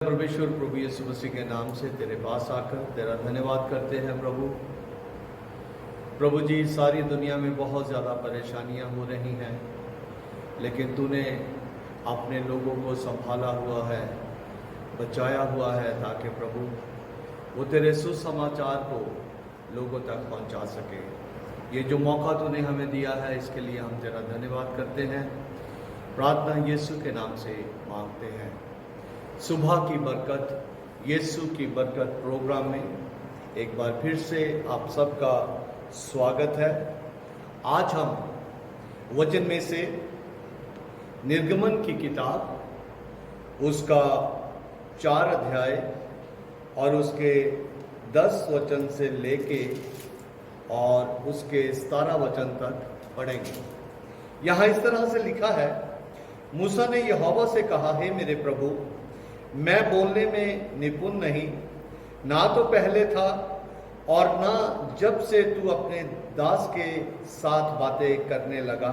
परमेश्वर प्रभु यीशु मसीह के नाम से तेरे पास आकर तेरा धन्यवाद करते हैं प्रभु जी। सारी दुनिया में बहुत ज़्यादा परेशानियां हो रही हैं, लेकिन तूने अपने लोगों को संभाला हुआ है, बचाया हुआ है, ताकि प्रभु वो तेरे सुसमाचार को लोगों तक पहुंचा सके। ये जो मौका तूने हमें दिया है, इसके लिए हम तेरा धन्यवाद करते हैं। प्रार्थना यीशु के नाम से मांगते हैं। सुबह की बरकत, यीशु की बरकत प्रोग्राम में एक बार फिर से आप सबका स्वागत है। आज हम वचन में से निर्गमन की किताब उसका 4 अध्याय और उसके 10 वचन से लेके और उसके 17 वचन तक पढ़ेंगे। यहाँ इस तरह से लिखा है, मूसा ने यहोवा से कहा, हे मेरे प्रभु, मैं बोलने में निपुण नहीं, ना तो पहले था और ना जब से तू अपने दास के साथ बातें करने लगा।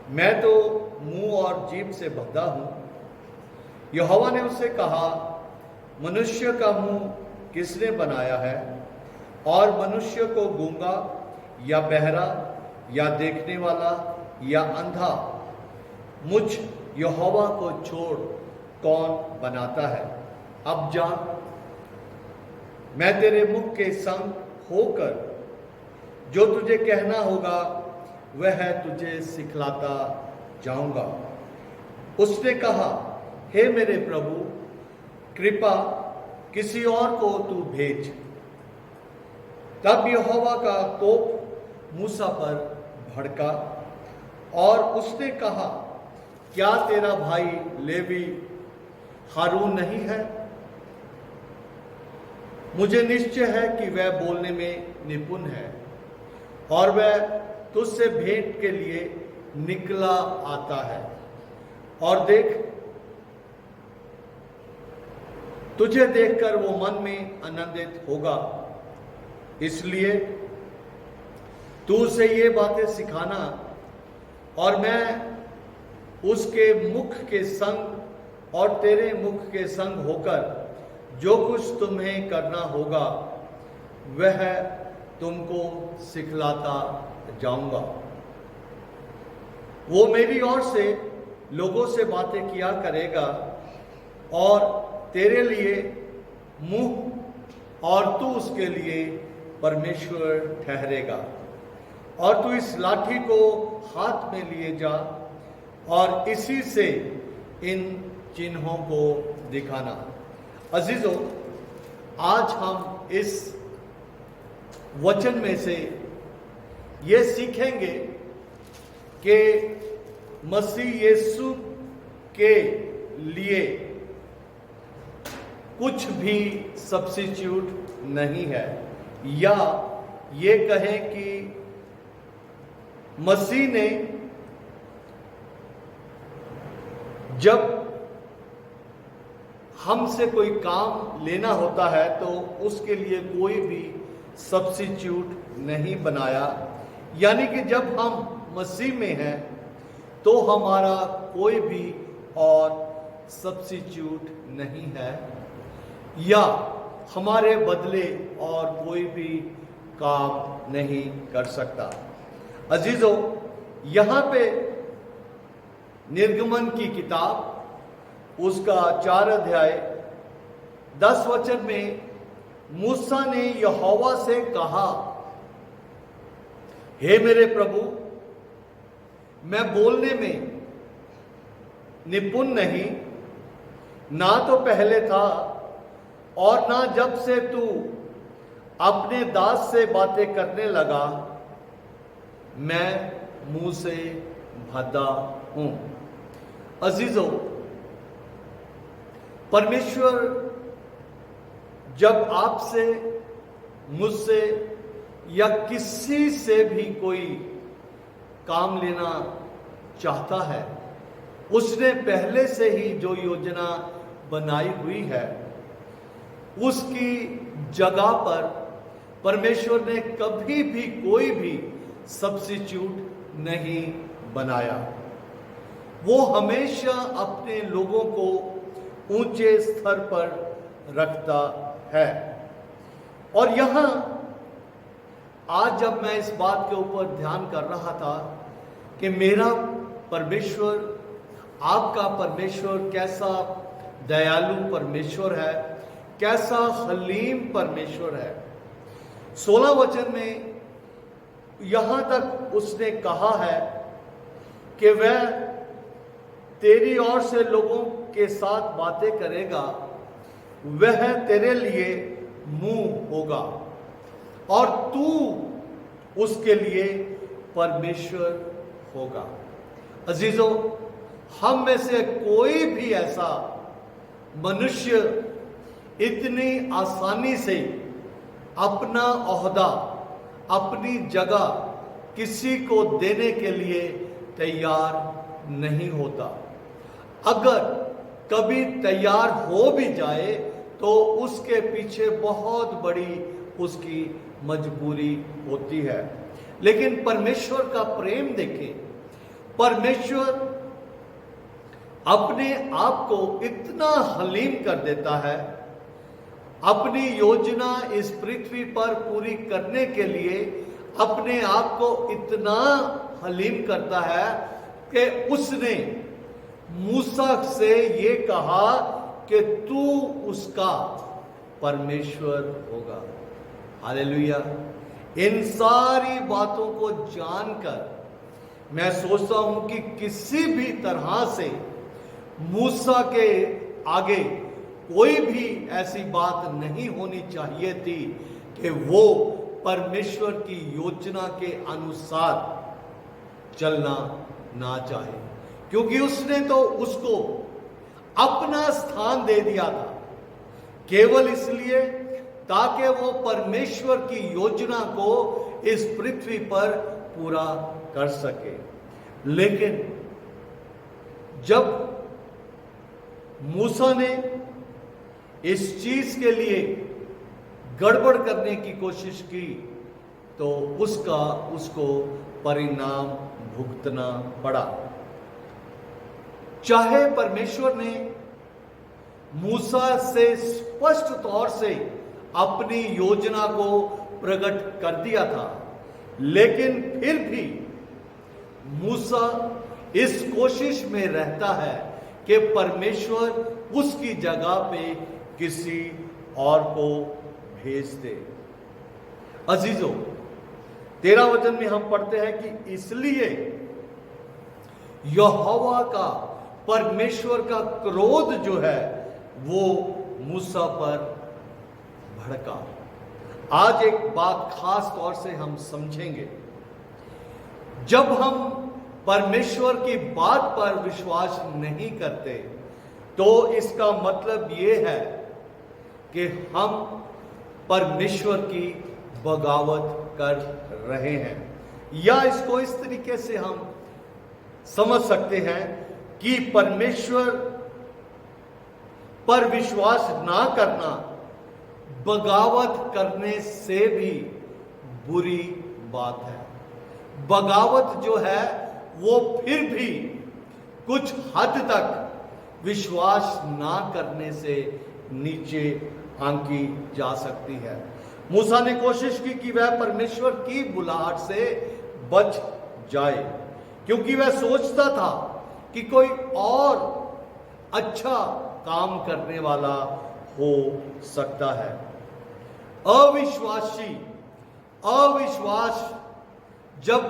मैं तो मुंह और जीभ से बंधा हूं। यहोवा ने उससे कहा, मनुष्य का मुंह किसने बनाया है, और मनुष्य को गूंगा या बहरा या देखने वाला या अंधा मुझ यहोवा को छोड़ कौन बनाता है। अब जा, मैं तेरे मुख के संग होकर जो तुझे कहना होगा वह तुझे सिखलाता जाऊंगा। उसने कहा, हे मेरे प्रभु, कृपा किसी और को तू भेज। तब यहोवा का कोप मूसा पर भड़का और उसने कहा, क्या तेरा भाई लेवी हारून नहीं है? मुझे निश्चय है कि वह बोलने में निपुण है और वह तुझसे भेंट के लिए निकला आता है। और देख, तुझे देखकर वो मन में आनंदित होगा, इसलिए तू उसे ये बातें सिखाना और मैं उसके मुख के संग और तेरे मुख के संग होकर जो कुछ तुम्हें करना होगा वह तुमको सिखलाता जाऊंगा। वो मेरी ओर से लोगों से बातें किया करेगा और तेरे लिए मुंह, और तू उसके लिए परमेश्वर ठहरेगा। और तू इस लाठी को हाथ में लिए जा और इसी से इन चिन्हों को दिखाना। अजीजों, आज हम इस वचन में से ये सीखेंगे कि मसीह यीशु के लिए कुछ भी सब्स्टिट्यूट नहीं है, या ये कहें कि मसीह ने जब हमसे कोई काम लेना होता है तो उसके लिए कोई भी सब्स्टिट्यूट नहीं बनाया। यानी कि जब हम मसीह में हैं तो हमारा कोई भी और सब्स्टिट्यूट नहीं है, या हमारे बदले और कोई भी काम नहीं कर सकता। अजीजों, यहाँ पे निर्गमन की किताब उसका 4 अध्याय 10 वचन में मूसा ने यहोवा से कहा, हे मेरे प्रभु, मैं बोलने में निपुण नहीं, ना तो पहले था और ना जब से तू अपने दास से बातें करने लगा। मैं मुंह से बंधा हूं। अजीजों, परमेश्वर जब आपसे, मुझसे या किसी से भी कोई काम लेना चाहता है, उसने पहले से ही जो योजना बनाई हुई है उसकी जगह पर परमेश्वर ने कभी भी कोई भी सब्स्टिट्यूट नहीं बनाया। वो हमेशा अपने लोगों को ऊंचे स्तर पर रखता है। और यहां आज जब मैं इस बात के ऊपर ध्यान कर रहा था कि मेरा परमेश्वर, आपका परमेश्वर कैसा दयालु परमेश्वर है, कैसा हलीम परमेश्वर है। 16 वचन में यहां तक उसने कहा है कि वह तेरी ओर से लोगों के साथ बातें करेगा, वह तेरे लिए मुंह होगा और तू उसके लिए परमेश्वर होगा। अजीजों, हम में से कोई भी ऐसा मनुष्य इतनी आसानी से अपना ओहदा, अपनी जगह किसी को देने के लिए तैयार नहीं होता। अगर कभी तैयार हो भी जाए तो उसके पीछे बहुत बड़ी उसकी मजबूरी होती है। लेकिन परमेश्वर का प्रेम देखें, परमेश्वर अपने आप को इतना हलीम कर देता है, अपनी योजना इस पृथ्वी पर पूरी करने के लिए अपने आप को इतना हलीम करता है कि उसने मूसा से ये कहा कि तू उसका परमेश्वर होगा। हालेलुया। इन सारी बातों को जानकर मैं सोचता हूं कि किसी भी तरह से मूसा के आगे कोई भी ऐसी बात नहीं होनी चाहिए थी कि वो परमेश्वर की योजना के अनुसार चलना ना चाहे, क्योंकि उसने तो उसको अपना स्थान दे दिया था केवल इसलिए ताकि वो परमेश्वर की योजना को इस पृथ्वी पर पूरा कर सके। लेकिन जब मूसा ने इस चीज के लिए गड़बड़ करने की कोशिश की तो उसको परिणाम भुगतना पड़ा। चाहे परमेश्वर ने मूसा से स्पष्ट तौर से अपनी योजना को प्रकट कर दिया था, लेकिन फिर भी मूसा इस कोशिश में रहता है कि परमेश्वर उसकी जगह पे किसी और को भेज दे। अजीजों, 13 वचन में हम पढ़ते हैं कि इसलिए यहोवा का, परमेश्वर का क्रोध जो है वो मूसा पर भड़का। आज एक बात खास तौर से हम समझेंगे। जब हम परमेश्वर की बात पर विश्वास नहीं करते तो इसका मतलब ये है कि हम परमेश्वर की बगावत कर रहे हैं, या इसको इस तरीके से हम समझ सकते हैं कि परमेश्वर पर विश्वास ना करना बगावत करने से भी बुरी बात है। बगावत जो है वो फिर भी कुछ हद तक विश्वास ना करने से नीचे आंकी जा सकती है। मूसा ने कोशिश की कि वह परमेश्वर की बुलाहट से बच जाए, क्योंकि वह सोचता था कि कोई और अच्छा काम करने वाला हो सकता है। अविश्वास जब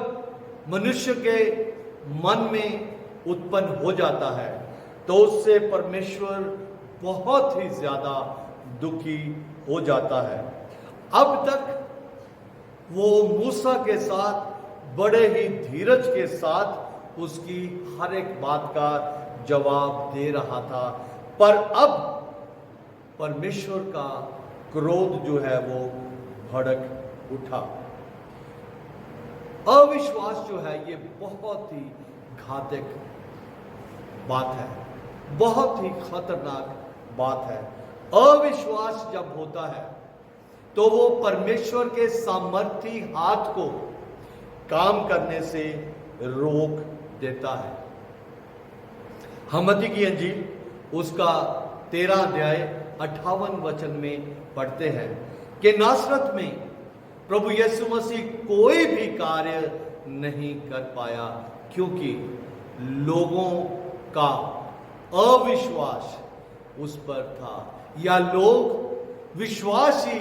मनुष्य के मन में उत्पन्न हो जाता है तो उससे परमेश्वर बहुत ही ज्यादा दुखी हो जाता है। अब तक वो मूसा के साथ बड़े ही धीरज के साथ उसकी हर एक बात का जवाब दे रहा था, पर अब परमेश्वर का क्रोध जो है वो भड़क उठा। अविश्वास जो है ये बहुत ही घातक बात है, बहुत ही खतरनाक बात है। अविश्वास जब होता है तो वो परमेश्वर के सामर्थी हाथ को काम करने से रोक देता है। हमती की अंजील उसका 13 अध्याय 58 वचन में पढ़ते हैं कि नासरत में प्रभु यीशु मसीह कोई भी कार्य नहीं कर पाया क्योंकि लोगों का अविश्वास उस पर था, या लोग विश्वास ही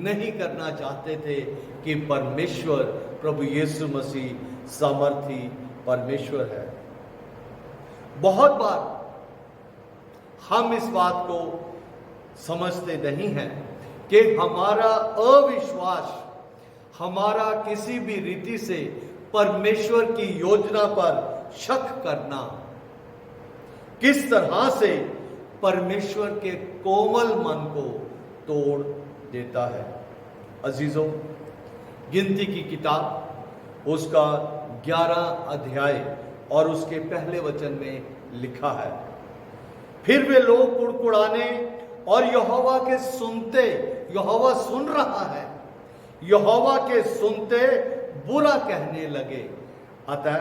नहीं करना चाहते थे कि परमेश्वर प्रभु यीशु मसीह सामर्थी परमेश्वर है। बहुत बार हम इस बात को समझते नहीं हैं कि हमारा अविश्वास, हमारा किसी भी रीति से परमेश्वर की योजना पर शक करना किस तरह से परमेश्वर के कोमल मन को तोड़ देता है। अजीजों, गिनती की किताब उसका 11 अध्याय और उसके पहले वचन में लिखा है, फिर वे लोग कुड़कुड़ाने और यहोवा के सुनते, यहोवा सुन रहा है, यहोवा के सुनते बुरा कहने लगे। अतः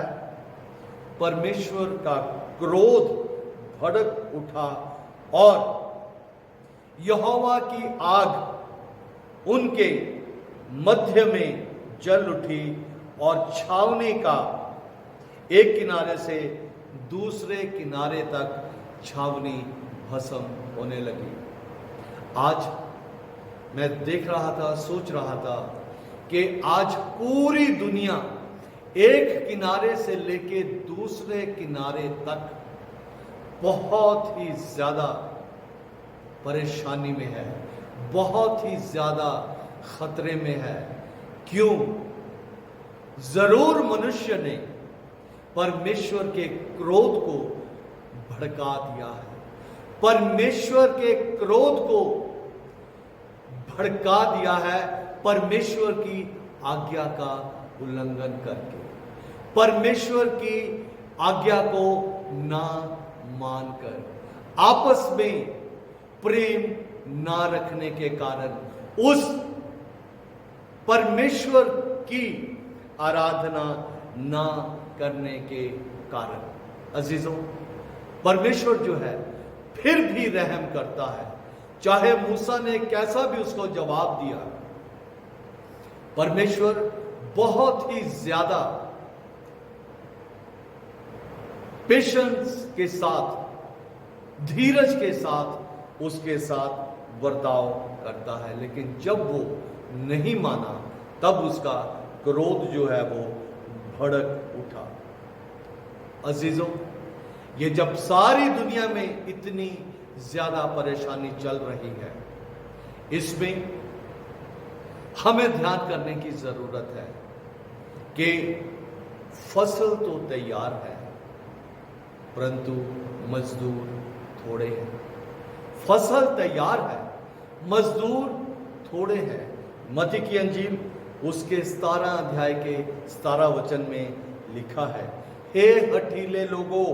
परमेश्वर का क्रोध भड़क उठा और यहोवा की आग उनके मध्य में जल उठी और छावनी का एक किनारे से दूसरे किनारे तक छावनी भस्म होने लगी। आज मैं देख रहा था, सोच रहा था कि आज पूरी दुनिया एक किनारे से लेके दूसरे किनारे तक बहुत ही ज्यादा परेशानी में है, बहुत ही ज्यादा खतरे में है। क्यों? जरूर मनुष्य ने परमेश्वर के क्रोध को भड़का दिया है, परमेश्वर के क्रोध को भड़का दिया है परमेश्वर की आज्ञा का उल्लंघन करके, परमेश्वर की आज्ञा को ना मानकर, आपस में प्रेम ना रखने के कारण, उस परमेश्वर की आराधना ना करने के कारण। अजीजों, परमेश्वर जो है फिर भी रहम करता है, चाहे मूसा ने कैसा भी उसको जवाब दिया। परमेश्वर बहुत ही ज्यादा पेशेंस के साथ, धीरज के साथ उसके साथ बर्ताव करता है, लेकिन जब वो नहीं माना तब उसका क्रोध जो है वो भड़क उठा। अजीजों, ये जब सारी दुनिया में इतनी ज्यादा परेशानी चल रही है, इसमें हमें ध्यान करने की जरूरत है कि फसल तो तैयार है परंतु मजदूर थोड़े हैं। फसल तैयार है, मजदूर थोड़े हैं। मत्ती की अंजील उसके 17 अध्याय के 17 वचन में लिखा है, हे हठीले लोगों,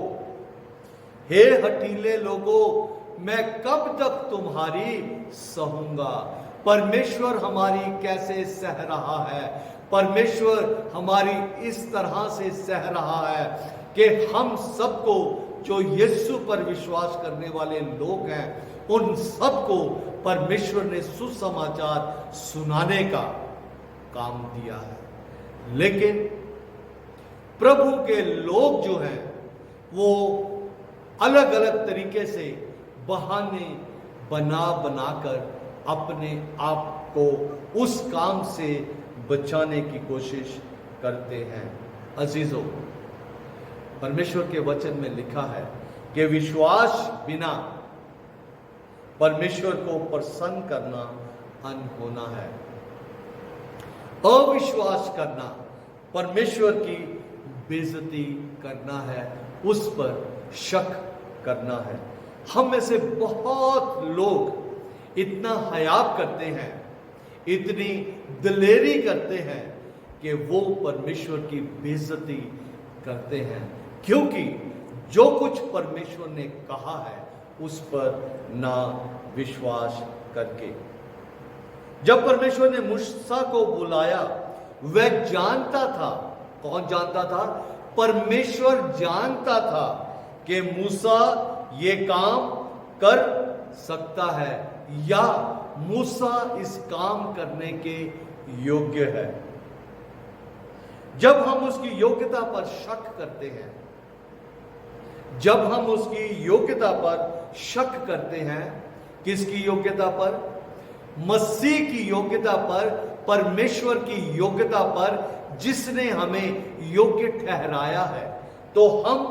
हे हठीले लोगों, मैं कब तक तुम्हारी सहूंगा। परमेश्वर हमारी कैसे सह रहा है, परमेश्वर हमारी इस तरह से सह रहा है कि हम सबको, जो यीशु पर विश्वास करने वाले लोग हैं, उन सबको परमेश्वर ने सुसमाचार सुनाने का काम दिया है। लेकिन प्रभु के लोग जो हैं वो अलग अलग तरीके से बहाने बना बनाकर अपने आप को उस काम से बचाने की कोशिश करते हैं। अजीजों, परमेश्वर के वचन में लिखा है कि विश्वास बिना परमेश्वर को प्रसन्न करना अनहोना है। अविश्वास करना परमेश्वर की बेइज्जती करना है, उस पर शक करना है। हम में से बहुत लोग इतना हयाब करते हैं, इतनी दिलेरी करते हैं कि वो परमेश्वर की बेइज्जती करते हैं, क्योंकि जो कुछ परमेश्वर ने कहा है उस पर ना विश्वास करके। जब परमेश्वर ने मूसा को बुलाया, वह जानता था, कौन जानता था? परमेश्वर जानता था कि मूसा ये काम कर सकता है या मूसा इस काम करने के योग्य है। जब हम उसकी योग्यता पर शक करते हैं, जब हम उसकी योग्यता पर शक करते हैं, किसकी योग्यता पर? मसीह की योग्यता पर, परमेश्वर की योग्यता पर, जिसने हमें योग्य ठहराया है, तो हम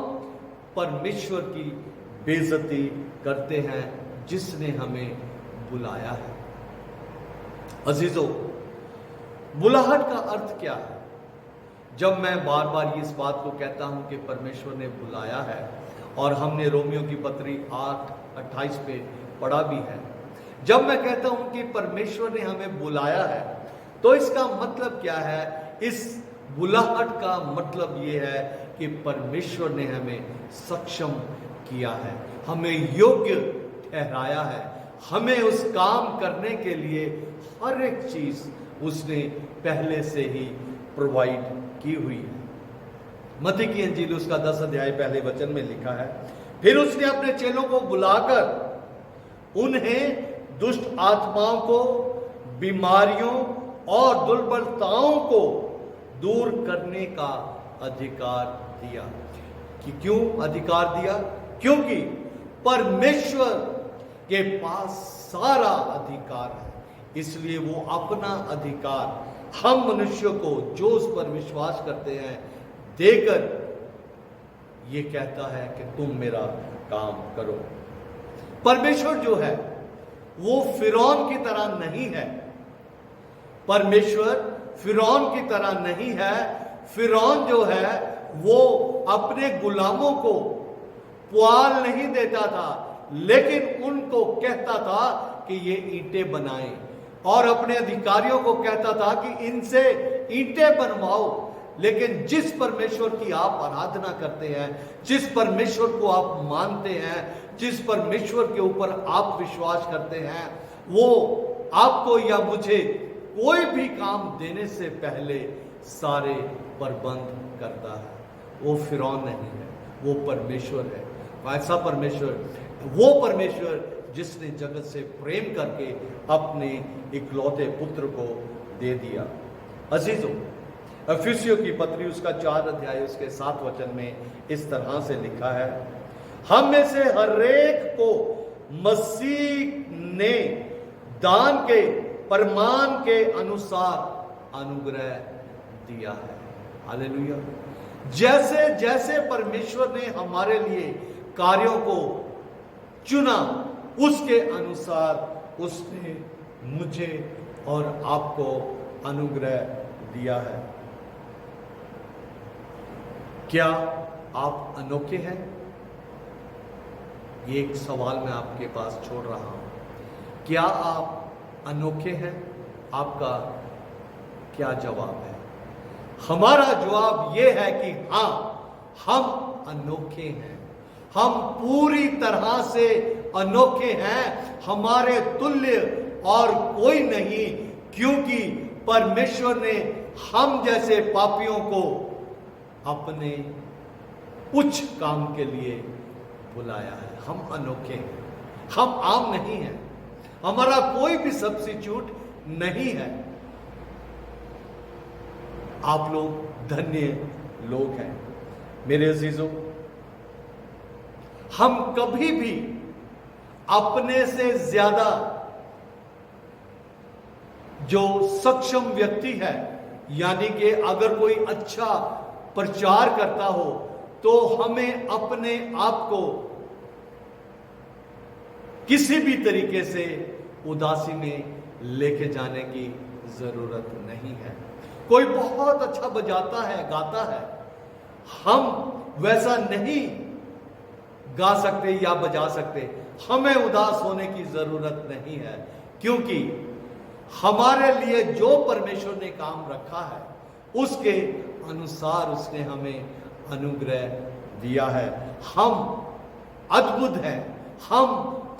परमेश्वर की बेइज्जती करते हैं जिसने हमें बुलाया है। अजीजों, बुलाहट का अर्थ क्या है? जब मैं बार बार इस बात को कहता हूं कि परमेश्वर ने बुलाया है, और हमने रोमियो की पत्री 8:28 पे पढ़ा भी है, जब मैं कहता हूं कि परमेश्वर ने हमें बुलाया है, तो इसका मतलब क्या है? इस बुलाहट का मतलब यह है कि परमेश्वर ने हमें सक्षम किया है, हमें योग्य ठहराया है, हमें उस काम करने के लिए हर एक चीज उसने पहले से ही प्रोवाइड की हुई है। मत्ती की इंजील उसका 10 अध्याय पहले वचन में लिखा है, फिर उसने अपने चेलों को बुलाकर उन्हें दुष्ट आत्माओं को, बीमारियों और दुर्बलताओं को दूर करने का अधिकार दिया। कि क्यों अधिकार दिया? क्योंकि परमेश्वर के पास सारा अधिकार है, इसलिए वो अपना अधिकार हम मनुष्यों को जो उस पर विश्वास करते हैं देकर ये कहता है कि तुम मेरा काम करो। परमेश्वर जो है वो फिरौन की तरह नहीं है। परमेश्वर फिरौन की तरह नहीं है। फिरौन जो है वो अपने गुलामों को पुआल नहीं देता था, लेकिन उनको कहता था कि ये ईंटें बनाएं, और अपने अधिकारियों को कहता था कि इनसे ईंटें बनवाओ। लेकिन जिस परमेश्वर की आप आराधना करते हैं, जिस परमेश्वर को आप मानते हैं, जिस परमेश्वर के ऊपर आप विश्वास करते हैं, वो आपको या मुझे कोई भी काम देने से पहले सारे प्रबंध करता है। वो फिरौन नहीं है, वो परमेश्वर है। ऐसा परमेश्वर, वो परमेश्वर जिसने जगत से प्रेम करके अपने इकलौते पुत्र को दे दिया। अजीजों, इफिसियों की पत्री उसका 4 अध्याय उसके 7 वचन में इस तरह से लिखा है, हम में से हर एक को मसीह ने दान के प्रमाण के अनुसार अनुग्रह दिया है। हालेलुया। जैसे जैसे परमेश्वर ने हमारे लिए कार्यों को चुना, उसके अनुसार उसने मुझे और आपको अनुग्रह दिया है। क्या आप अनोखे हैं? ये एक सवाल मैं आपके पास छोड़ रहा हूं। क्या आप अनोखे हैं? आपका क्या जवाब है? हमारा जवाब यह है कि हां, हम अनोखे हैं। हम पूरी तरह से अनोखे हैं, हमारे तुल्य और कोई नहीं, क्योंकि परमेश्वर ने हम जैसे पापियों को अपने उच्च काम के लिए बुलाया है। हम अनोखे हैं, हम आम नहीं हैं, हमारा कोई भी सब्स्टिट्यूट नहीं है। आप लोग धन्य लोग हैं। मेरे अजीजों, हम कभी भी अपने से ज्यादा जो सक्षम व्यक्ति है, यानी कि अगर कोई अच्छा प्रचार करता हो, तो हमें अपने आप को किसी भी तरीके से उदासी में लेके जाने की जरूरत नहीं है। कोई बहुत अच्छा बजाता है, गाता है, हम वैसा नहीं गा सकते या बजा सकते। हमें उदास होने की जरूरत नहीं है, क्योंकि हमारे लिए जो परमेश्वर ने काम रखा है उसके अनुसार उसने हमें अनुग्रह दिया है। हम अद्भुत हैं, हम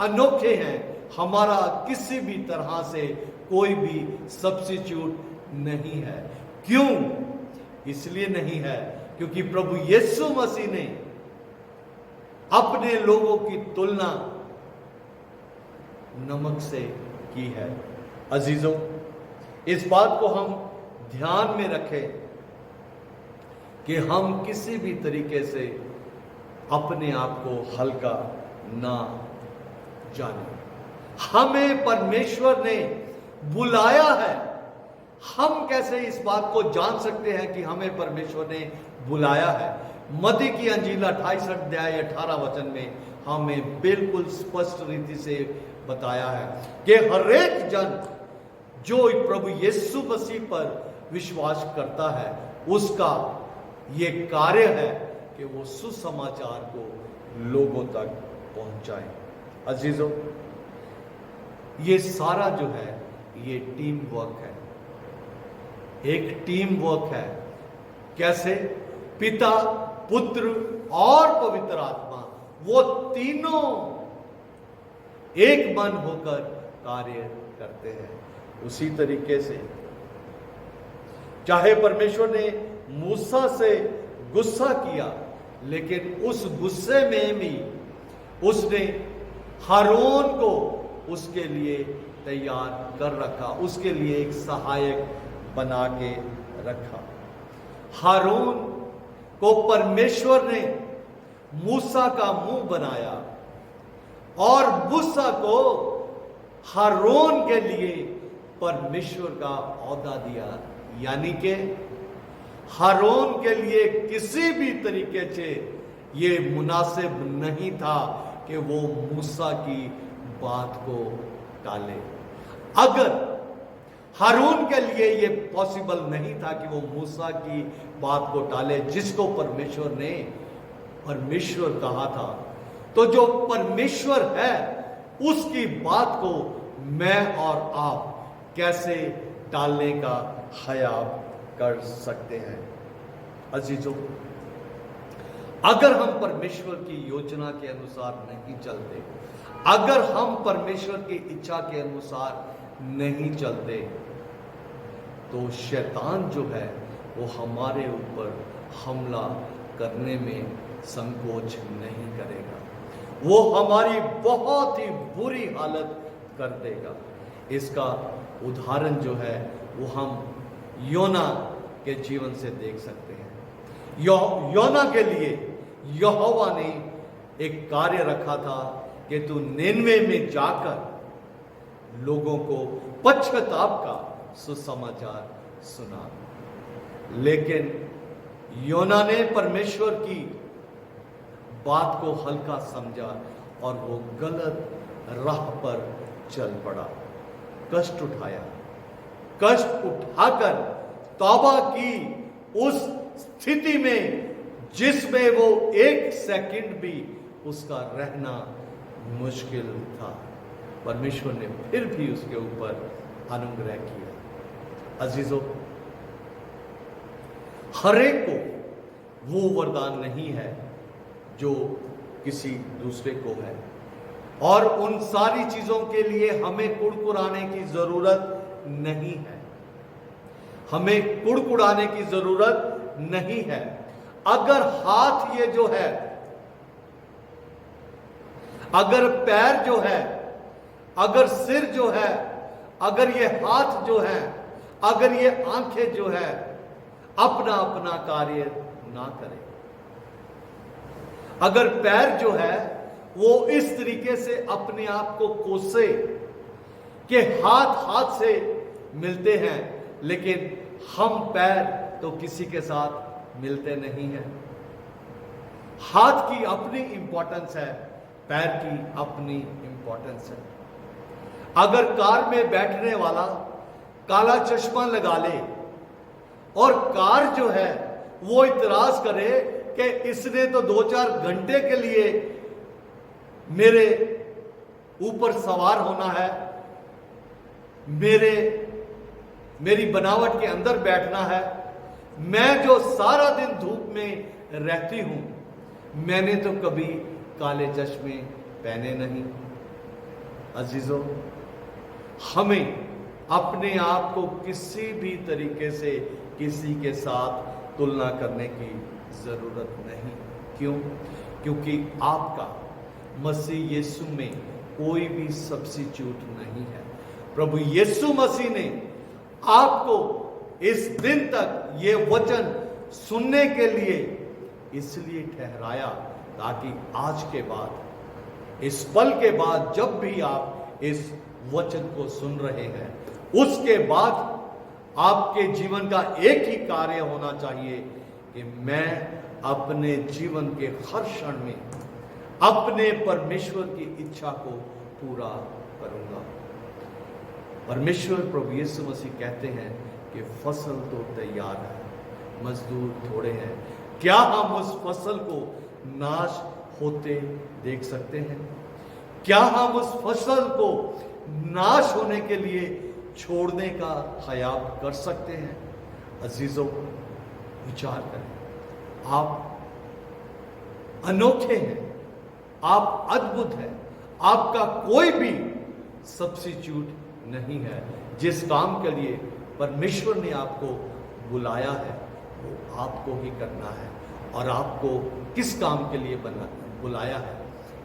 अनोखे हैं, हमारा किसी भी तरह से कोई भी सब्स्टिट्यूट नहीं है। क्यों? इसलिए नहीं है क्योंकि प्रभु यीशु मसीह ने अपने लोगों की तुलना नमक से की है। अजीजों, इस बात को हम ध्यान में रखें कि हम किसी भी तरीके से अपने आप को हल्का ना जाने। हमें परमेश्वर ने बुलाया है। हम कैसे इस बात को जान सकते हैं कि हमें परमेश्वर ने बुलाया है? मत्ती की अंजील 28 अध्याय 18 वचन में हमें बिल्कुल स्पष्ट रीति से बताया है कि हर एक जन जो प्रभु यीशु मसीह पर विश्वास करता है, उसका ये कार्य है कि वो सुसमाचार को लोगों तक पहुंचाए। अजीजों, ये सारा जो है ये टीम वर्क है, एक टीम वर्क है। कैसे? पिता, पुत्र और पवित्र आत्मा, वो तीनों एक मन होकर कार्य करते हैं। उसी तरीके से चाहे परमेश्वर ने मूसा से गुस्सा किया, लेकिन उस गुस्से में भी उसने हारून को उसके लिए तैयार कर रखा, उसके लिए एक सहायक बना के रखा। हारून को परमेश्वर ने मूसा का मुंह बनाया और मूसा को हारून के लिए परमेश्वर का औहदा दिया, यानी कि हारून के लिए किसी भी तरीके से ये मुनासिब नहीं था कि वो मूसा की बात को टाले। अगर हारून के लिए ये पॉसिबल नहीं था कि वो मूसा की बात को टाले, जिसको परमेश्वर ने परमेश्वर कहा था, तो जो परमेश्वर है उसकी बात को मैं और आप कैसे टालने का ख्याल कर सकते हैं? अजीजों, अगर हम परमेश्वर की योजना के अनुसार नहीं चलते, अगर हम परमेश्वर की इच्छा के अनुसार नहीं चलते, तो शैतान जो है वो हमारे ऊपर हमला करने में संकोच नहीं करेगा। वो हमारी बहुत ही बुरी हालत कर देगा। इसका उदाहरण जो है वो हम योना के जीवन से देख सकते हैं। योना के लिए यहोवा ने एक कार्य रखा था कि तू निनवे में जाकर लोगों को पश्चाताप का सुसमाचार सुना। लेकिन योना ने परमेश्वर की बात को हल्का समझा और वो गलत राह पर चल पड़ा, कष्ट उठाया, कष्ट उठाकर तौबा की उस स्थिति में जिसमें वो एक सेकंड भी उसका रहना मुश्किल था। परमेश्वर ने फिर भी उसके ऊपर अनुग्रह किया। अजीजों, हर एक को वो वरदान नहीं है जो किसी दूसरे को है, और उन सारी चीजों के लिए हमें कुड़कुड़ाने की जरूरत नहीं है। हमें कुड़कुड़ाने की जरूरत नहीं है। अगर हाथ ये जो है, अगर पैर जो है, अगर सिर जो है, अगर ये हाथ जो है, अगर ये आंखें जो है अपना अपना कार्य ना करें, अगर पैर जो है वो इस तरीके से अपने आप को कोसे कि हाथ हाथ से मिलते हैं, लेकिन हम पैर तो किसी के साथ मिलते नहीं हैं। हाथ की अपनी इंपॉर्टेंस है, पैर की अपनी इंपॉर्टेंस है। अगर कार में बैठने वाला काला चश्मा लगा ले और कार जो है वो इतराज करे कि इसने तो 2-4 घंटे के लिए मेरे ऊपर सवार होना है, मेरी बनावट के अंदर बैठना है, मैं जो सारा दिन धूप में रहती हूं, मैंने तो कभी काले चश्मे पहने नहीं। अजीजों, हमें अपने आप को किसी भी तरीके से किसी के साथ तुलना करने की जरूरत नहीं। क्यों? क्योंकि आपका मसीह यीशु में कोई भी सब्स्टिट्यूट नहीं है। प्रभु यीशु मसीह ने आपको इस दिन तक ये वचन सुनने के लिए इसलिए ठहराया ताकि आज के बाद, इस पल के बाद, जब भी आप इस वचन को सुन रहे हैं, उसके बाद आपके जीवन का एक ही कार्य होना चाहिए कि मैं अपने जीवन के हर क्षण में अपने परमेश्वर की इच्छा को पूरा करूंगा। परमेश्वर प्रभु यीशु मसीह कहते हैं कि फसल तो तैयार है, मजदूर थोड़े हैं। क्या हम उस फसल को नाश होते देख सकते हैं? क्या हम उस फसल को नाश होने के लिए छोड़ने का ख्याल कर सकते हैं? अजीजों, विचार करें। आप अनोखे हैं, आप अद्भुत हैं, आपका कोई भी सब्स्टिट्यूट नहीं है। जिस काम के लिए परमेश्वर ने आपको बुलाया है वो आपको ही करना है। और आपको किस काम के लिए बुलाया है?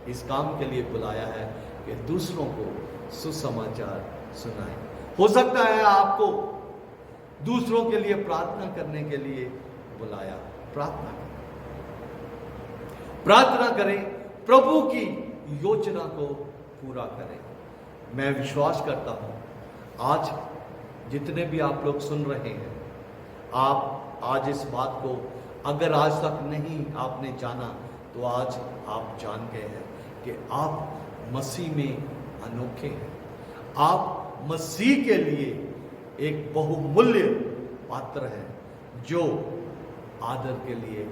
इस काम के लिए बुलाया है कि दूसरों को सुसमाचार सुनाएं। हो सकता है आपको दूसरों के लिए प्रार्थना करने के लिए बुलाया। प्रार्थना करें, प्रार्थना करें, प्रभु की योजना को पूरा करें। मैं विश्वास करता हूं आज जितने भी आप लोग सुन रहे हैं, आप आज इस बात को अगर आज तक नहीं आपने जाना तो आज आप जान गए हैं कि आप मसीह में अनोखे हैं। आप मसीह के लिए एक बहुमूल्य पात्र है जो आदर के लिए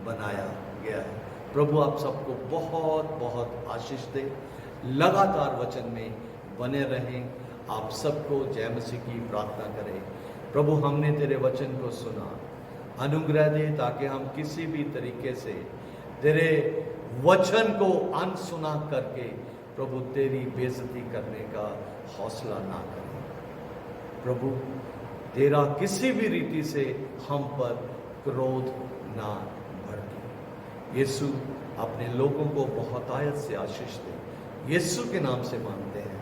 बनाया गया है। प्रभु आप सबको बहुत बहुत आशीष दे। लगातार वचन में बने रहें। आप सबको जय मसीह की प्रार्थना करें। प्रभु हमने तेरे वचन को सुना, अनुग्रह दे ताकि हम किसी भी तरीके से तेरे वचन को अनसुना करके प्रभु तेरी बेइज्जती करने का हौसला ना करें। प्रभु तेरा किसी भी रीति से हम पर क्रोध ना भड़के। यीशु अपने लोगों को बहुत आयत से आशीष दे। यीशु के नाम से मांगते हैं।